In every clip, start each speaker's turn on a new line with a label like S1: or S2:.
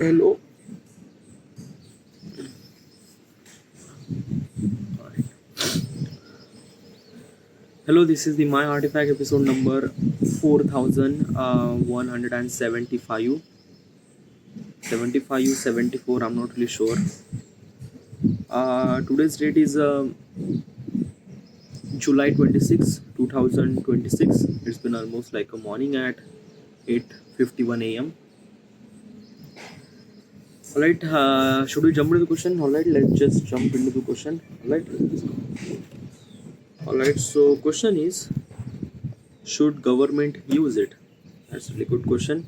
S1: Hello. Hello, this is the My Artifact episode number 4175. 75, 74, I'm not really sure. Today's date is July 26, 2026. It's been almost like a morning at 8:51 a.m. Alright, should we jump into the question? Alright, let's just jump into the question. Alright, let's go. Alright, so question is, should government use it? That's a really good question.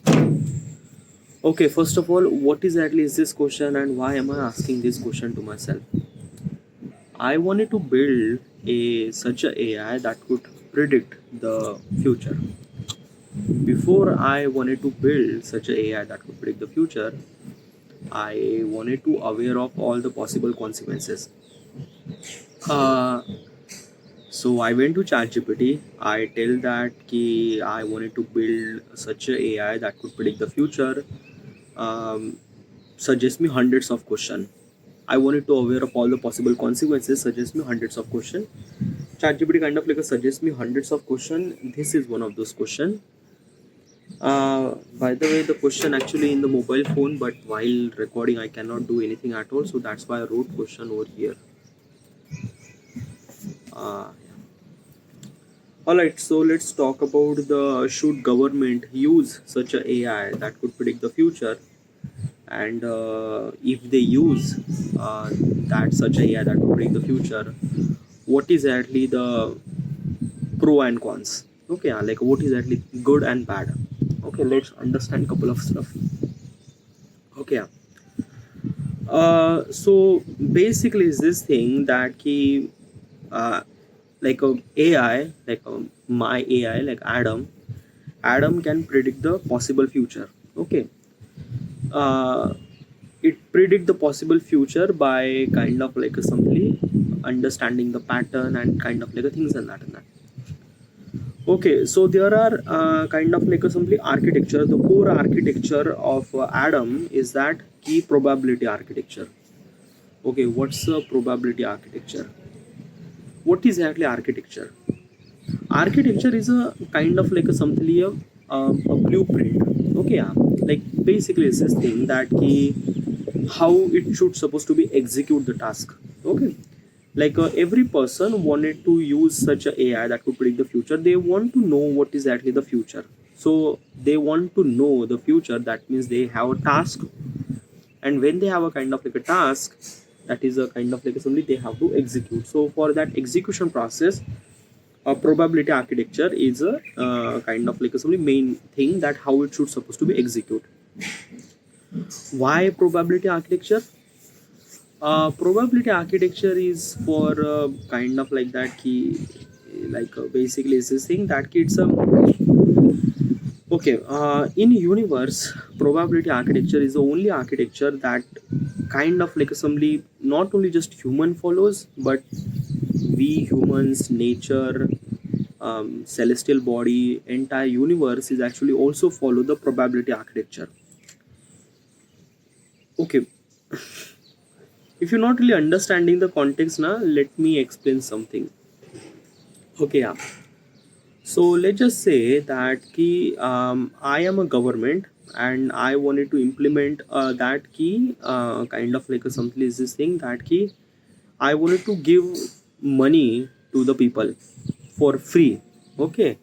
S1: Okay, first of all, what exactly is this question and why am I asking this question to myself? I wanted to build such a AI that could predict the future. Before I wanted to build such a AI that could predict the future, I wanted to aware of all the possible consequences. Uh, so I went to ChatGPT. I tell that ki I wanted to build such a AI that could predict the future. Suggest me hundreds of questions. I wanted to aware of all the possible consequences. Suggest me hundreds of questions. ChatGPT kind of like a suggest me hundreds of questions. This is one of those questions. By the way, the question actually in the mobile phone, but while recording, I cannot do anything at all. So that's why I wrote question over here. Uh, all right. So let's talk about the should government use such a AI that could predict the future, and if they use that such a AI that could predict the future, what is actually the pro and cons? Okay, like what is actually good and bad? Okay, let's understand couple of stuff. Okay, so basically is this thing that he uh, like a AI, like my AI, like Adam can predict the possible future. Okay, uh, it predict the possible future by kind of like a simply understanding the pattern and kind of like a things and that. Okay, so there are kind of like a simply architecture. The core architecture of Adam is that key probability architecture. Okay, what's a probability architecture? What is exactly architecture? Architecture is a kind of like a simply a blueprint. Okay, yeah. Like basically it's this thing that key how it should supposed to be execute the task. Okay, like every person wanted to use such a AI that could predict the future. They want to know what is actually the future. So they want to know the future. That means they have a task, and when they have a kind of like a task, that is a kind of like something they have to execute. So for that execution process, a probability architecture is a kind of like a something main thing that how it should supposed to be executed. Why probability architecture? Probability architecture is for kind of like that key, like basically is this thing that it's a okay. In universe, probability architecture is the only architecture that kind of like assembly not only just human follows, but we humans, nature, celestial body, entire universe is actually also follow the probability architecture. Okay, if you're not really understanding the context now, let me explain something. Okay, yeah. So let's just say that key I am a government and I wanted to implement that key kind of like a something is this thing that key I wanted to give money to the people for free. Okay,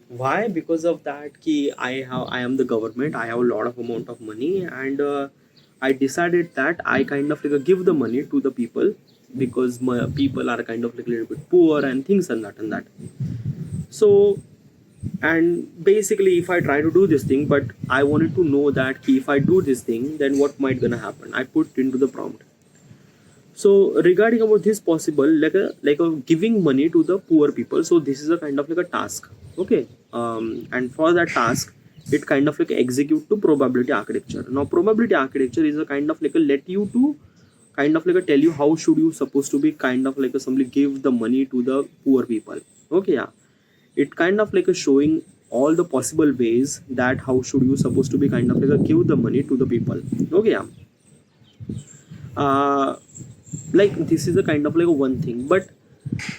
S1: why? Because of that key I am the government. I have a lot of amount of money, and I decided that I kind of like give the money to the people because my people are kind of like a little bit poor and things and that. So and basically if I try to do this thing, but I wanted to know that if I do this thing, then what might gonna happen. I put into the prompt. So regarding about this possible like a giving money to the poor people, so this is a kind of like a task. Okay, and for that task it kind of like execute to probability architecture. Now probability architecture is a kind of like a let you to kind of like a tell you how should you supposed to be kind of like a simply give the money to the poor people. Okay, yeah, it kind of like a showing all the possible ways that how should you supposed to be kind of like give the money to the people. Okay, yeah. uh, like this is a kind of like a one thing, but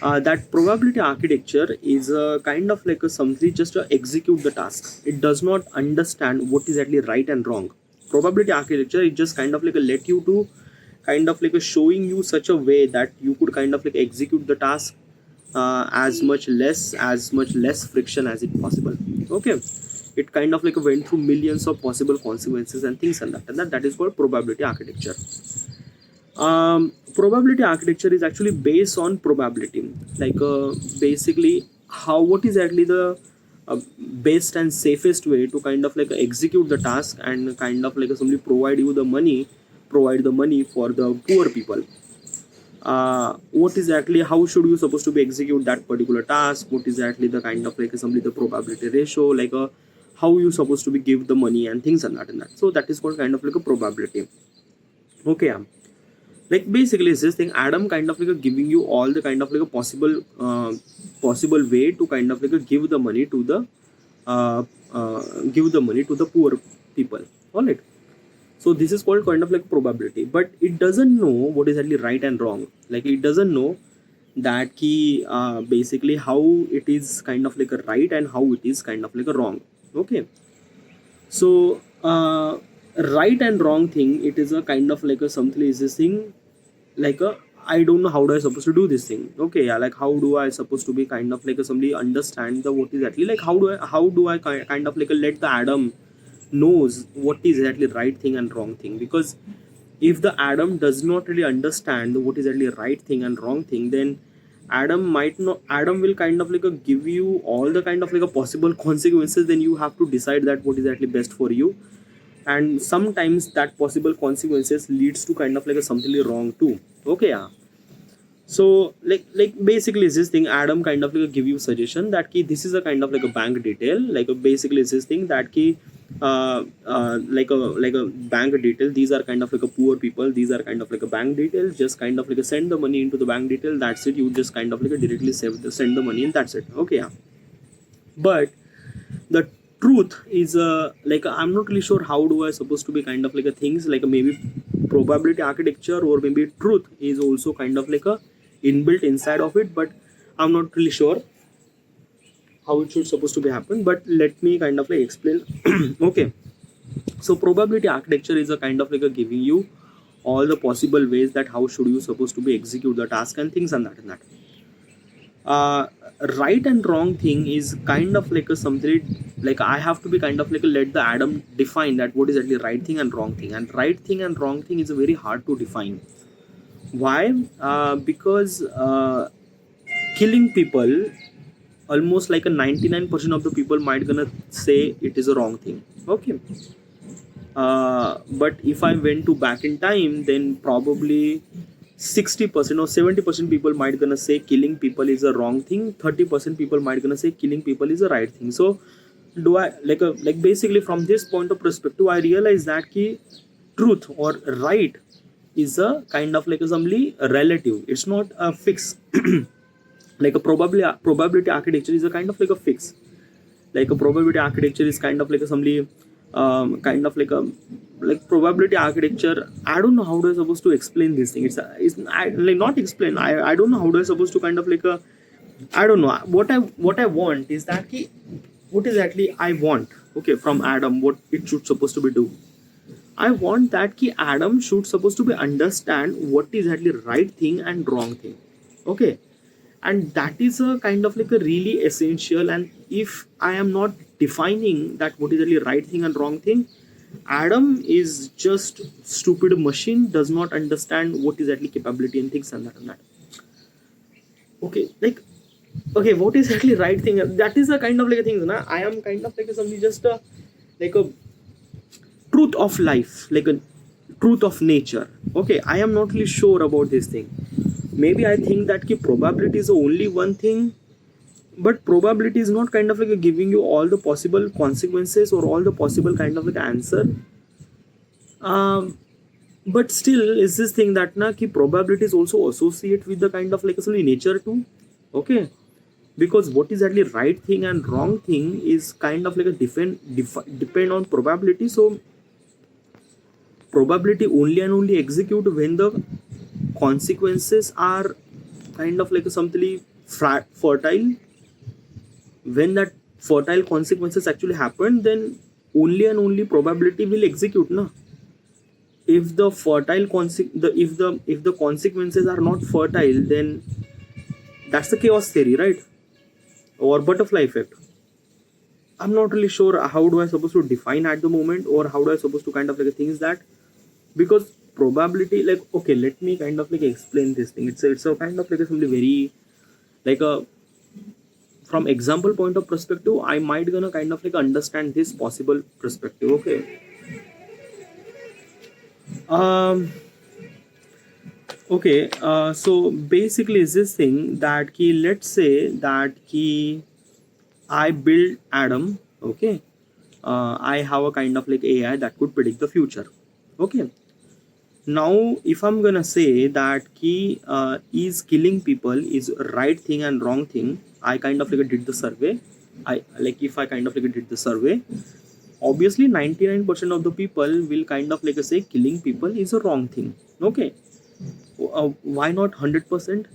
S1: that probability architecture is a kind of like a something just to execute the task. It does not understand what is actually right and wrong. Probability architecture is just kind of like a let you to kind of like a showing you such a way that you could kind of like execute the task as much less friction as it possible. Okay, it kind of like went through millions of possible consequences and things like that, and that is called probability architecture. Probability architecture is actually based on probability, like basically how what is actually the best and safest way to kind of like execute the task and kind of like simply provide the money for the poor people. What is actually how should you supposed to be execute that particular task, what is actually the kind of like simply the probability ratio, like how you supposed to be give the money and things and that. So that is called kind of like a probability. Okay, yeah. Like basically it's this thing Adam kind of like giving you all the kind of like a possible way to kind of like give the money to the uh, give the money to the poor people. All right. So this is called kind of like probability, but it doesn't know what is actually right and wrong. Like it doesn't know that key basically how it is kind of like a right and how it is kind of like a wrong. Okay. So right and wrong thing, it is a kind of like a something is this thing like a I don't know how do I supposed to do this thing. Okay, yeah, like how do I supposed to be kind of like a somebody understand the what is actually like how do I kind of like a let the Adam knows what is actually right thing and wrong thing. Because if the Adam does not really understand what is actually right thing and wrong thing, then Adam will kind of like a give you all the kind of like a possible consequences. Then you have to decide that what is actually best for you, and sometimes that possible consequences leads to kind of like a something wrong too. Okay, yeah. So like basically it's this thing Adam kind of like give you suggestion that key this is a kind of like a bank detail, like basically it's this thing that key like a bank detail, these are kind of like a poor people, these are kind of like a bank details, just kind of like a send the money into the bank detail, that's it, you just kind of like a directly send the money and that's it. Okay, yeah. But the truth is like I'm not really sure how do I supposed to be kind of like a things like maybe probability architecture or maybe truth is also kind of like a inbuilt inside of it, but I'm not really sure how it should supposed to be happen, but let me kind of like explain. Okay, so probability architecture is a kind of like a giving you all the possible ways that how should you supposed to be execute the task and things and that. uh, right and wrong thing is kind of like a something like I have to be kind of like a let the Adam define that what is actually right thing and wrong thing, and right thing and wrong thing is very hard to define. Why? Because killing people, almost like a 99% of the people might gonna say it is a wrong thing. Okay. But if I went to back in time, then probably 60% or 70% people might gonna say killing people is a wrong thing, 30% people might gonna say killing people is a right thing. So do I like basically from this point of perspective I realize that ki truth or right is a kind of like a something relative, it's not a fix. Like a probability architecture is a kind of like a fix. Like a probability architecture is kind of like a somebody kind of like probability architecture. I don't know how do I supposed to explain this thing. Like not explain. I don't know how do I supposed to kind of like a I don't know what I want is that ki, what exactly I want. Okay, from Adam, what it should supposed to be do. I want that ki Adam should supposed to be understand what is actually right thing and wrong thing. Okay, and that is a kind of like a really essential. And if I am not defining that what is really right thing and wrong thing, Adam is just stupid machine, does not understand what is actually capability and things and that. Okay, like okay, what is actually right thing, that is a kind of like a thing na? I am kind of like something just a like a truth of life, like a truth of nature. Okay, I am not really sure about this thing. Maybe I think that ki probability is the only one thing, but probability is not kind of like giving you all the possible consequences or all the possible kind of like answer. um, but still is this thing that na ki probability is also associated with the kind of like actually nature too. Okay, because what is actually right thing and wrong thing is kind of like a depend on probability. So probability only and only execute when the consequences are kind of like a something fertile. When that fertile consequences actually happen, then only and only probability will execute, na. If the fertile if the consequences are not fertile, then that's the chaos theory, right? Or butterfly effect. I'm not really sure how do I supposed to define at the moment, or how do I supposed to kind of like things that, because probability, like, okay, let me kind of like explain this thing. It's a kind of like a something very like a, from example point of perspective, I might gonna kind of like understand this possible perspective. Okay. um okay, so basically is this thing that key, let's say that key I build Adam. Okay. I have a kind of like AI that could predict the future. Okay. Now if I'm gonna say that key is killing people is right thing and wrong thing, I kind of like did the survey. I like, if I kind of like did the survey, obviously 99% of the people will kind of like say killing people is a wrong thing. Okay. Why not 100%?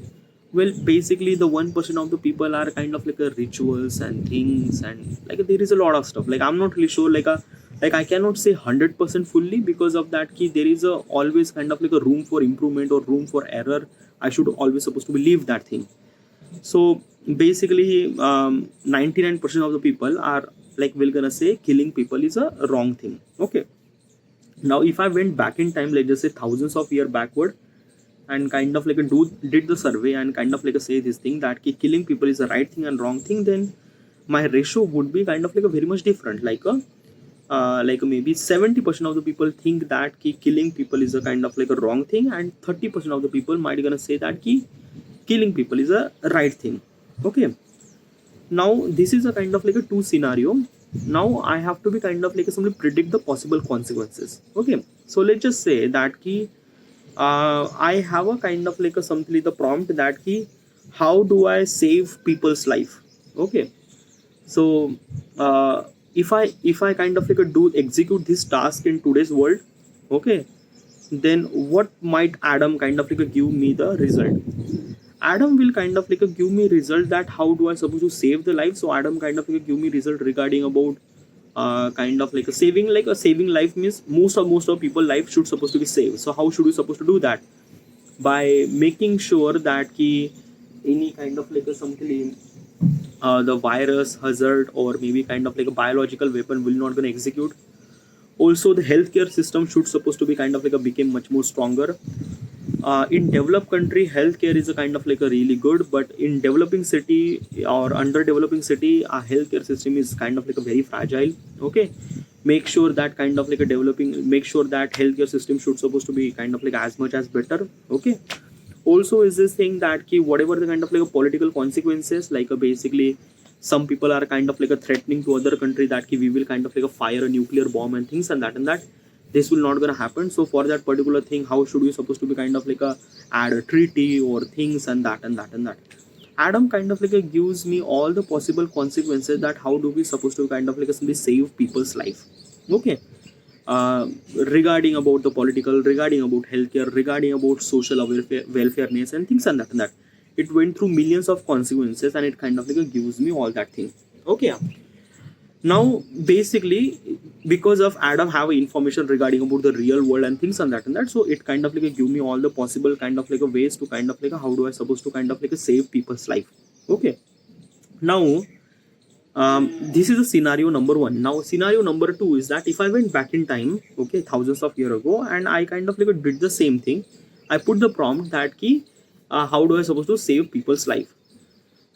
S1: Well, basically the 1% of the people are kind of like a rituals and things, and like there is a lot of stuff, like I'm not really sure, like I cannot say 100% fully, because of that key there is a always kind of like a room for improvement or room for error. I should always supposed to believe that thing. So basically 99% of the people are like will gonna say killing people is a wrong thing. Okay. Now if I went back in time, let's just say thousands of year backward, and kind of like a did the survey and kind of like a say this thing that killing people is the right thing and wrong thing, then my ratio would be kind of like a very much different, like maybe 70% of the people think that killing people is a kind of like a wrong thing, and 30% of the people might gonna say that killing people is a right thing. Okay. Now this is a kind of like a two scenario. Now I have to be kind of like somebody predict the possible consequences. Okay. So let's just say that I have a kind of like a something the prompt that how do I save people's life. Okay. So if I kind of like do execute this task in today's world, okay, then what might Adam kind of like give me the result? Adam will kind of like give me result that how do I supposed to save the life. So Adam kind of like give me result regarding about kind of like a saving life means most of people life should supposed to be saved. So how should we supposed to do that? By making sure that any kind of like a something the virus hazard or maybe kind of like a biological weapon will not gonna execute. Also the healthcare system should supposed to be kind of like a become much more stronger. In developed country healthcare is a kind of like a really good, but in developing city or underdeveloping city healthcare system is kind of like a very fragile. Okay. Make sure that kind of like a developing, make sure that healthcare system should supposed to be kind of like as much as better. Okay. Also is this thing that whatever the kind of like a political consequences, basically some people are kind of like a threatening to other country that we will kind of like a fire a nuclear bomb and things and that this will not gonna happen. So for that particular thing, how should you supposed to be kind of like a add a treaty or things and that. Adam kind of like gives me all the possible consequences that how do we supposed to kind of like simply save people's life. Okay. uh, Regarding about the political, regarding about healthcare, regarding about social welfareness and things and that. It went through millions of consequences and it kind of like gives me all that thing. Okay. Now basically because of Adam have information regarding about the real world and things and that, so it kind of like give me all the possible kind of like a ways to kind of like how do I supposed to kind of like save people's life. Okay. Now this is a scenario number one. Now scenario number two is that if I went back in time, okay, thousands of years ago, and I kind of like did the same thing. I put the prompt that how do I supposed to save people's life.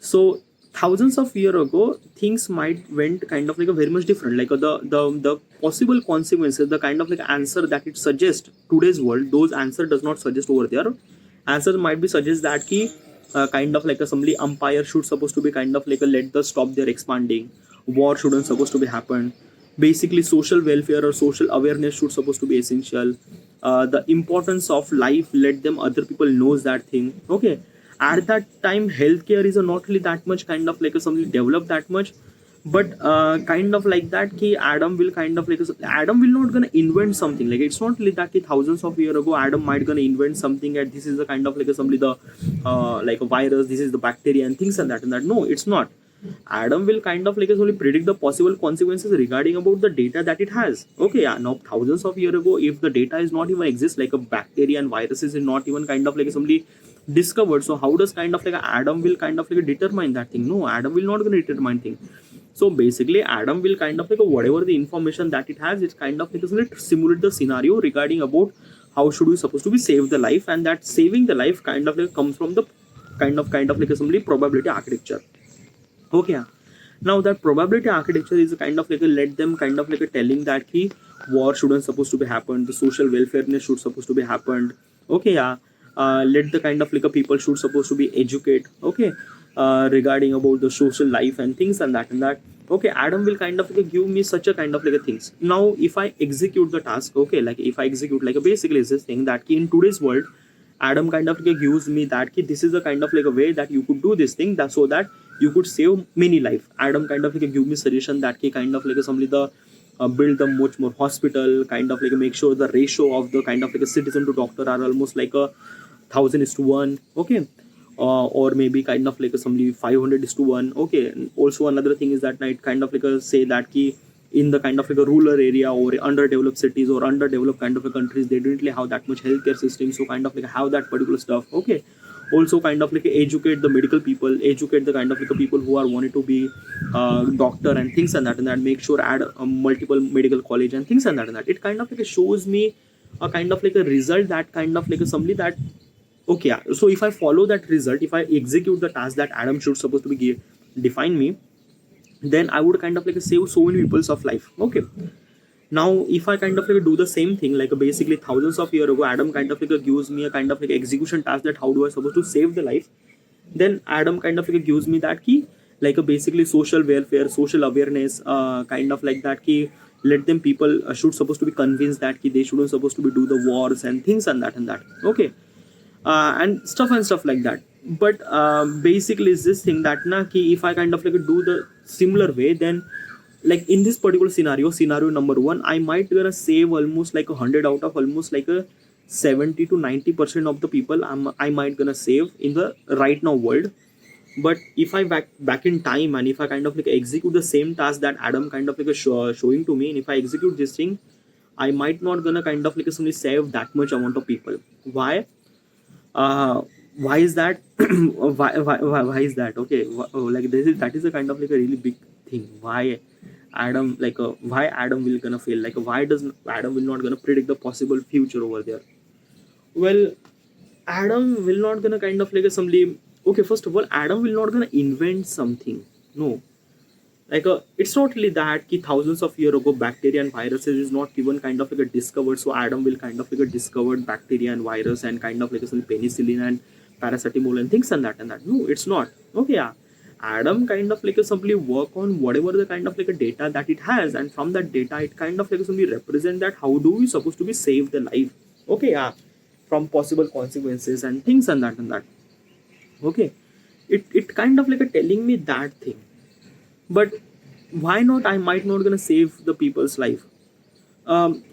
S1: So thousands of years ago things might went kind of like a very much different, the possible consequences, the kind of like answer that it suggests today's world, those answer does not suggest over there. Answer might be suggest that kind of like a somebody umpire should supposed to be kind of like a let the stop their expanding, war shouldn't supposed to be happen, basically social welfare or social awareness should supposed to be essential, the importance of life let them other people knows that thing. Okay. At that time healthcare is not really that much kind of like a something developed that much. But kind of like that ki Adam will kind of like Adam will not gonna invent something. Like it's not really that ki thousands of years ago Adam might gonna invent something and this is the kind of like a somebody the like a virus, this is the bacteria and things and that. No, it's not. Adam will kind of like only predict the possible consequences regarding about the data that it has. Okay, yeah, now thousands of years ago, if the data is not even exist, like a bacteria and viruses is not even kind of like somebody discovered. So how does kind of like Adam will kind of like determine that thing? No, Adam will not gonna determine thing. So basically, Adam will kind of like whatever the information that it has, it's kind of like simulate the scenario regarding about how should we supposed to be save the life, and that saving the life kind of like comes from the kind of like assembly probability architecture. Okay, yeah. Now that probability architecture is a kind of like a let them kind of like a telling that key war shouldn't supposed to be happened, the social welfareness should supposed to be happened. Okay, yeah. Let the kind of like a people should supposed to be educate. Okay, regarding about the social life and things and that. Okay, Adam will kind of like give me such a kind of like a things. Now, if I execute the task, okay, like if I execute like a basically is this thing that key in today's world Adam kind of like gives me that ki this is the kind of like a way that you could do this thing that so that you could save many life. Adam kind of like give me suggestion that ki kind of like somebody the build the much more hospital, kind of like make sure the ratio of the kind of like a citizen to doctor are almost like a 1,000:1. Okay, or maybe kind of like a somebody 500:1. Okay, and also another thing is that night kind of like a say that ki in the kind of like a rural area or underdeveloped cities or underdeveloped kind of a countries, they didn't really have that much healthcare system, so kind of like have that particular stuff. Okay, also kind of like educate the medical people, educate the kind of like people who are wanted to be doctor and things and that make sure add multiple medical college and things and that it kind of like shows me a kind of like a result that kind of like a somebody that okay, yeah. So if I follow that result, if I execute the task that Adam should supposed to be define me, then I would kind of like save so many people's of life. Okay, now if I kind of like do the same thing like basically thousands of years ago Adam kind of like gives me a kind of like execution task that how do I supposed to save the life, then Adam kind of like gives me that key like a basically social welfare, social awareness, kind of like that key let them people should supposed to be convinced that key they shouldn't supposed to be do the wars and things and that. Okay, and stuff like that. But basically is this thing that na ki if I kind of like do the similar way, then like in this particular scenario number one, I might gonna save almost like 100 out of almost like a 70 to 90% of the people I might gonna save in the right now world. But if I back in time and if I kind of like execute the same task that Adam kind of like showing to me, and if I execute this thing, I might not gonna kind of like suddenly save that much amount of people. Why? Why is that? Why is that? Okay, like this is that is a kind of like a really big thing. Why Adam like why Adam will gonna fail? Like why does Adam will not gonna predict the possible future over there? Well, Adam will not gonna kind of like a somebody. Okay, first of all, Adam will not gonna invent something. No, like it's not really that ki thousands of years ago bacteria and viruses is not even kind of like a discovered, so Adam will kind of like a discovered bacteria and virus and kind of like some penicillin and paracetamol and things and that. No, it's not. Okay, yeah. Adam kind of like simply work on whatever the kind of like a data that it has, and from that data it kind of like simply represent that how do we supposed to be save the life. Okay, yeah, from possible consequences and things and that. Okay, it kind of like a telling me that thing. But why not I might not gonna save the people's life?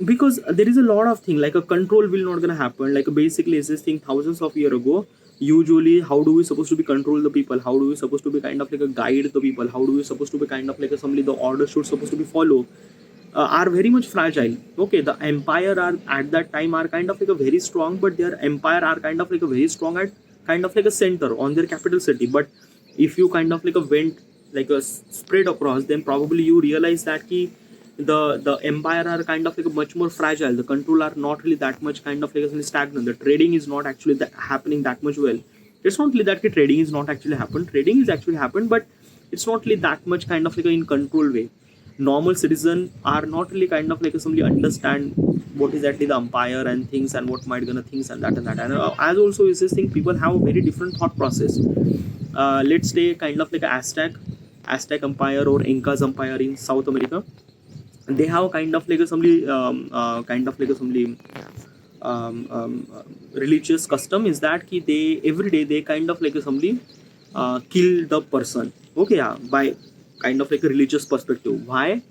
S1: Because there is a lot of thing like a control will not gonna happen. Like basically is this thing thousands of year ago, usually how do we supposed to be control the people, how do we supposed to be kind of like a guide the people, how do we supposed to be kind of like a somebody the order should supposed to be follow, are very much fragile. Okay, the empire are at that time are kind of like a very strong, but their empire are kind of like a very strong at kind of like a center on their capital city. But if you kind of like a went like a spread across, then probably you realize that ki the empire are kind of like much more fragile, the control are not really that much kind of like stagnant, the trading is not actually happening that much well. It's not really that ki trading is not actually happened, trading is actually happened, but it's not really that much kind of like in control way. Normal citizen are not really kind of like somebody understand what is actually the empire and things and what might gonna things and that and as also is this thing people have a very different thought process. Let's say kind of like Aztec empire or Incas empire in South America, they have kind of like a somebody kind of like a somebody religious custom is that ki they every day they kind of like somebody kill the person. Okay, yeah, by kind of like a religious perspective. Why?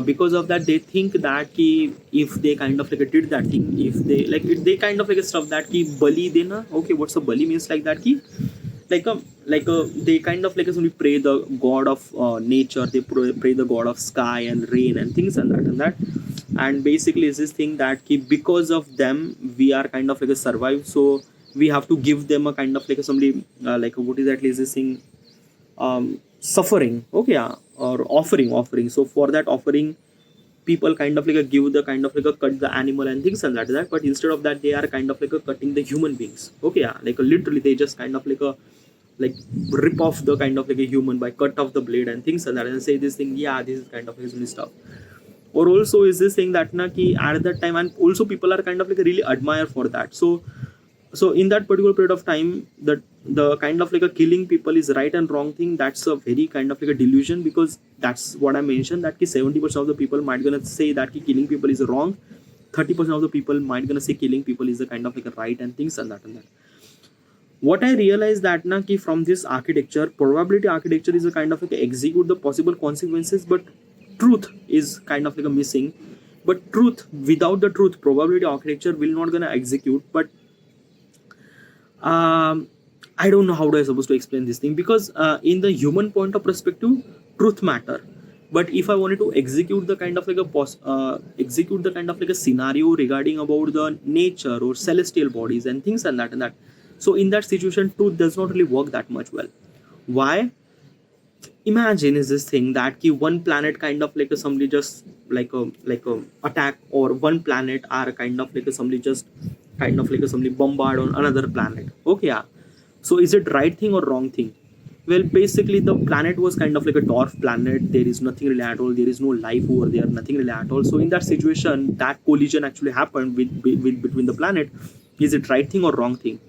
S1: Because of that they think that ki if they kind of like did that thing, if they like it, they kind of like stuff that ki bali dena. Okay, what's a bali means like that ki like a they kind of like somebody pray the god of nature, they pray the god of sky and rain and things and that. And basically it's this thing that ki because of them we are kind of like a survive, so we have to give them a kind of like a somebody like a, what is that is this thing, suffering. Okay, yeah, or offering. So for that offering people kind of like a give the kind of like a cut the animal and things and that, but instead of that they are kind of like a cutting the human beings. Okay, yeah, like a, literally they just kind of like a like rip off the kind of like a human by cut off the blade and things and that, and say this thing, yeah, this is kind of his stuff. Or also is this thing that na ki at that time, and also people are kind of like really admire for that. So in that particular period of time, the kind of like a killing people is right and wrong thing, that's a very kind of like a delusion, because that's what I mentioned, that ki 70% of the people might gonna say that ki killing people is wrong, 30% of the people might gonna say killing people is a kind of like a right and things and that. What I realized that na ki from this architecture, probability architecture is a kind of like execute the possible consequences, but truth is kind of like a missing. But truth, without the truth, probability architecture will not gonna execute. But um, I don't know how do I supposed to explain this thing, because in the human point of perspective, truth matter. But if I wanted to execute the kind of like a execute the kind of like a scenario regarding about the nature or celestial bodies and things and that, so in that situation, truth does not really work that much well. Why? Imagine is this thing that ki one planet kind of like a somebody just like a attack, or one planet are kind of like a somebody just kind of like a somebody bombard on another planet. Okay, yeah. So is it right thing or wrong thing? Well, basically the planet was kind of like a dwarf planet, there is nothing really at all, there is no life over there, nothing really at all. So in that situation, that collision actually happened with between the planet. Is it right thing or wrong thing?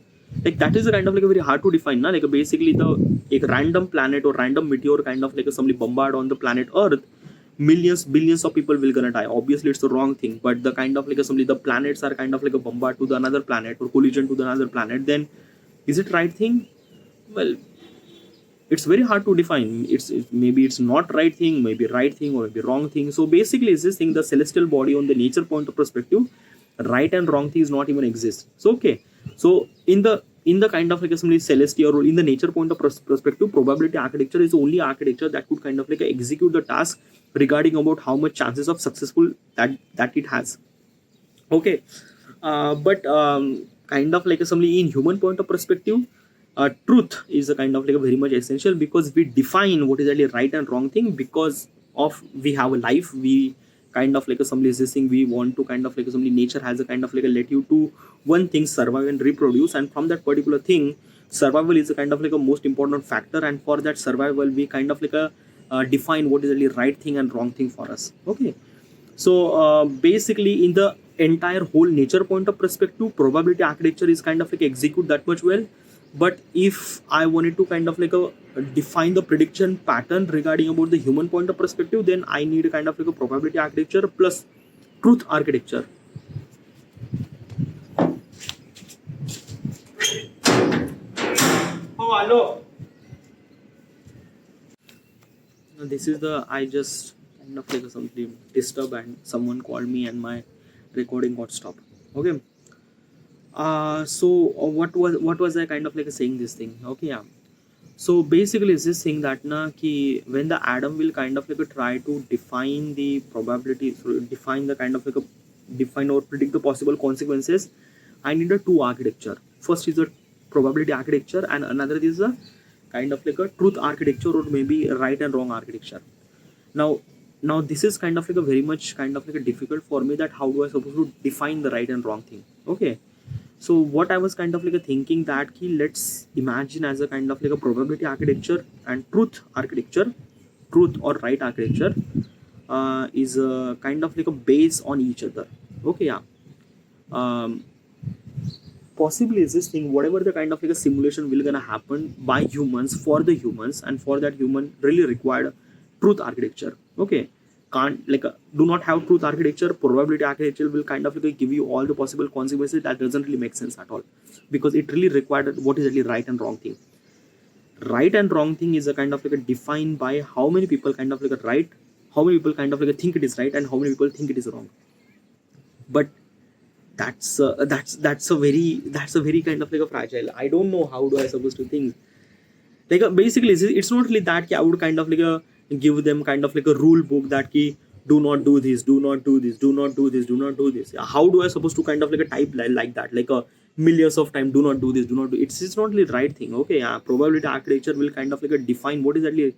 S1: Like that is a kind of like a very hard to define na? Like basically the a random planet or random meteor kind of like a somebody bombard on the planet earth, millions billions of people will gonna die. Obviously it's the wrong thing. But the kind of like a somebody the planets are kind of like a bombard to the another planet or collision to the another planet, then is it right thing? Well, it's very hard to define. Maybe it's not right thing, maybe right thing, or maybe wrong thing. So basically is this thing, the celestial body on the nature point of perspective, right and wrong things not even exist. So okay, so in the kind of like a simply celestial or in the nature point of perspective, probability architecture is the only architecture that could kind of like execute the task regarding about how much chances of successful that it has. Okay, but kind of like somebody in human point of perspective, truth is a kind of like a very much essential, because we define what is really right and wrong thing, because of we have a life, we kind of like a somebody is this thing, we want to kind of like somebody nature has a kind of like a let you to one thing survive and reproduce, and from that particular thing survival is a kind of like a most important factor, and for that survival we kind of like a define what is really right thing and wrong thing for us. Okay, so basically in the entire whole nature point of perspective, probability architecture is kind of like execute that much well. But if I wanted to kind of like a define the prediction pattern regarding about the human point of perspective, then I need a kind of like a probability architecture plus truth architecture. Oh, hello. This is the I just kind of like something disturb and someone called me and my recording got stopped. Okay. So what was I kind of like saying this thing? Okay, yeah. So basically, it's this thing that na ki when the atom will kind of like try to define the probability, so define the kind of like a define or predict the possible consequences, I need a two architecture. First is a probability architecture, and another is a kind of like a truth architecture, or maybe a right and wrong architecture. Now, now this is kind of like a very much kind of like a difficult for me, that how do I supposed to define the right and wrong thing? Okay, so what I was kind of like a thinking that ki let's imagine as a kind of like a probability architecture and truth architecture, truth or right architecture is a kind of like a base on each other. Okay, yeah. Um, Possibly is this thing, whatever the kind of like a simulation will gonna happen by humans for the humans, and for that human really required truth architecture. Okay, can't do not have truth architecture, probability architecture will kind of give you all the possible consequences. That doesn't really make sense at all, because it really required what is really right and wrong thing. Right and wrong thing is a kind of defined by how many people kind of right, how many people kind of think it is right, and how many people think it is wrong. But that's a very kind of a fragile. I don't know how do I supposed to think. Basically it's not really that I would kind of give them kind of a rule book that key, do not do this, do not do this, do not do this, do not do this. How do I supposed to kind of type like that, a millions of time, do not do this, do not do it's not really the right thing. Okay, probability architecture will kind of define what is actually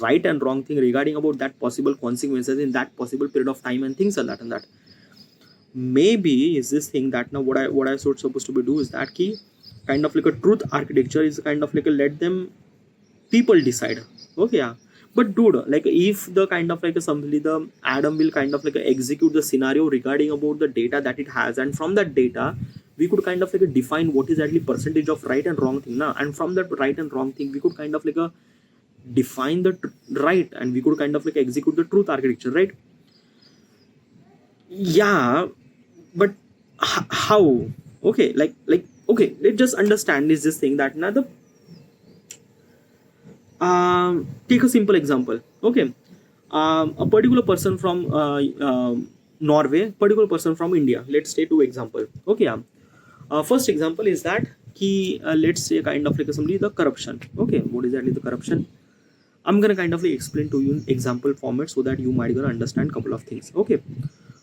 S1: right and wrong thing regarding about that possible consequences in that possible period of time and things like that. And that maybe is this thing that now what I sort supposed to be do is that key kind of a truth architecture is kind of let them people decide. Okay, but dude, if the kind of somebody the Adam will kind of execute the scenario regarding about the data that it has, and from that data we could kind of define what is actually percentage of right and wrong thing now, and from that right and wrong thing we could kind of define the right, and we could kind of execute the truth architecture, right? Yeah, but how? Okay, okay, let's just understand is this thing that now the take a simple example. Okay, a particular person from Norway, particular person from India. Let's take two example. Okay, first example is that let's say kind of somebody the corruption. Okay, what is actually the corruption? I'm gonna kind of explain to you in example format so that you might gonna understand couple of things. Okay,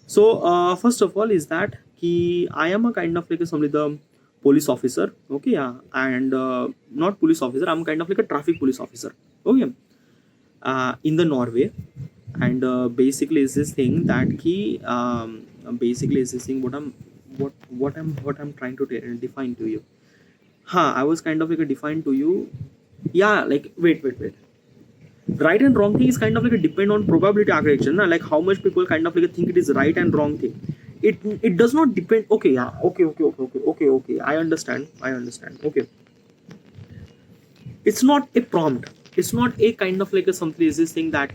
S1: so first of all is that I am a kind of somebody the police officer. Okay, and not police officer, I'm kind of a traffic police officer. Okay, in the Norway, and basically is this thing that basically is this thing what I'm trying to define to you. I was kind of define to you. Yeah, wait, right and wrong thing is kind of depend on probability architecture, na? Like how much people kind of think it is right and wrong thing. It does not depend. Okay, yeah, okay, I understand. Okay, it's not a prompt, it's not a kind of a something is this thing that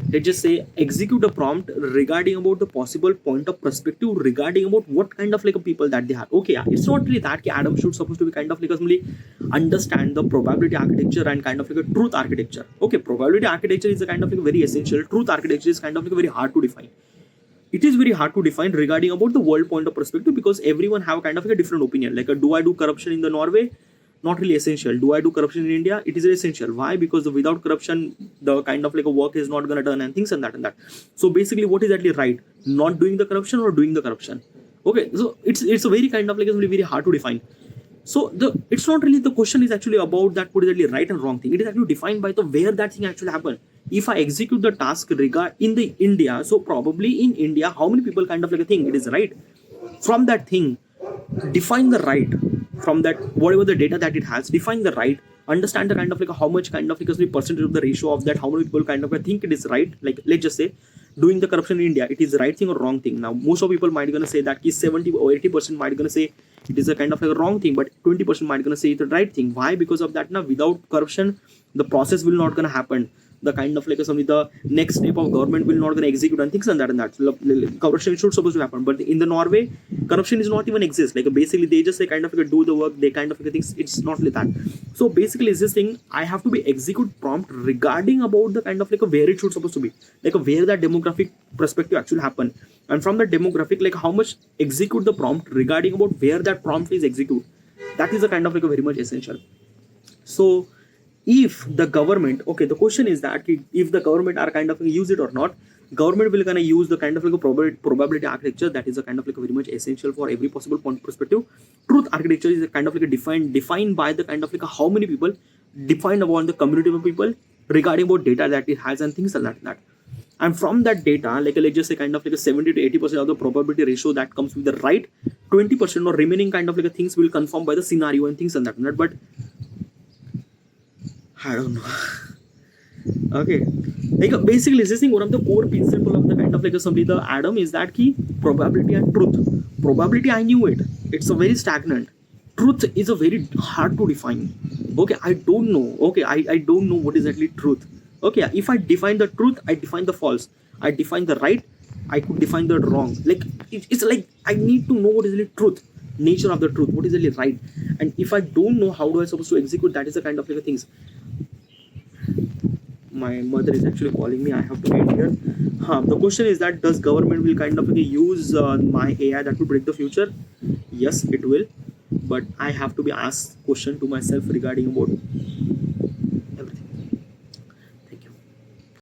S1: let's just say execute a prompt regarding about the possible point of perspective regarding about what kind of a people that they have. Okay, it's not really that Adam should supposed to be kind of simply understand the probability architecture and kind of a truth architecture. Okay, probability architecture is a kind of very essential, truth architecture is kind of very hard to define. It is very hard to define regarding about the world point of perspective, because everyone have kind of a different opinion. Do I do corruption in the Norway? Not really essential. Do I do corruption in India? It is essential. Why? Because without corruption the kind of a work is not gonna done and things and that. So basically what is actually right, not doing the corruption or doing the corruption? Okay, so it's a very kind of very hard to define. So it's not really the question is actually about that what is actually right and wrong thing. It is actually defined by the where that thing actually happened. If I execute the task in the India, so probably in India how many people kind of think it is right. From that thing define the right, from that whatever the data that it has, define the right, understand the kind of how much kind of the percentage of the ratio of that, how many people kind of think it is right. Let's just say doing the corruption in India, it is the right thing or wrong thing. Now most of people might gonna say that 70 or 80% might gonna say it is a kind of a wrong thing, but 20% might gonna say it's the right thing. Why? Because of that now without corruption the process will not gonna happen. The kind of the next step of government will not gonna execute and things and that. So, corruption should supposed to happen, but in the Norway corruption is not even exist. Basically they just say kind of do the work, they kind of things. It's not like that. So basically is this thing I have to be execute prompt regarding about the kind of where it should supposed to be, where that demographic perspective actually happen, and from the demographic how much execute the prompt regarding about where that prompt is execute. That is a kind of very much essential. So if the government, okay, the question is that if the government are kind of use it or not, government will gonna use the kind of probability architecture. That is a kind of very much essential for every possible point perspective. Truth architecture is a kind of defined by the kind of how many people, defined about the community of people regarding about data that it has and things like that. And from that data, let's just say kind of 70 to 80% of the probability ratio that comes with the right, 20% or remaining kind of things will confirm by the scenario and things like that. But I don't know. Okay, basically this thing, one of the core principle of the kind of assembly the Adam is that probability and truth. Probability I knew it, it's a very stagnant. Truth is a very hard to define. Okay, I don't know. Okay, I don't know what is actually truth. Okay, if I define the truth, I define the false. I define the right, I could define the wrong. Like it's like I need to know what is really truth, nature of the truth, what is really right. And if I don't know, how do I supposed to execute? That is the kind of like things. My mother is actually calling me, I have to wait here. The question is that does government will kind of like use my AI that will predict the future? Yes, it will, but I have to be asked question to myself regarding about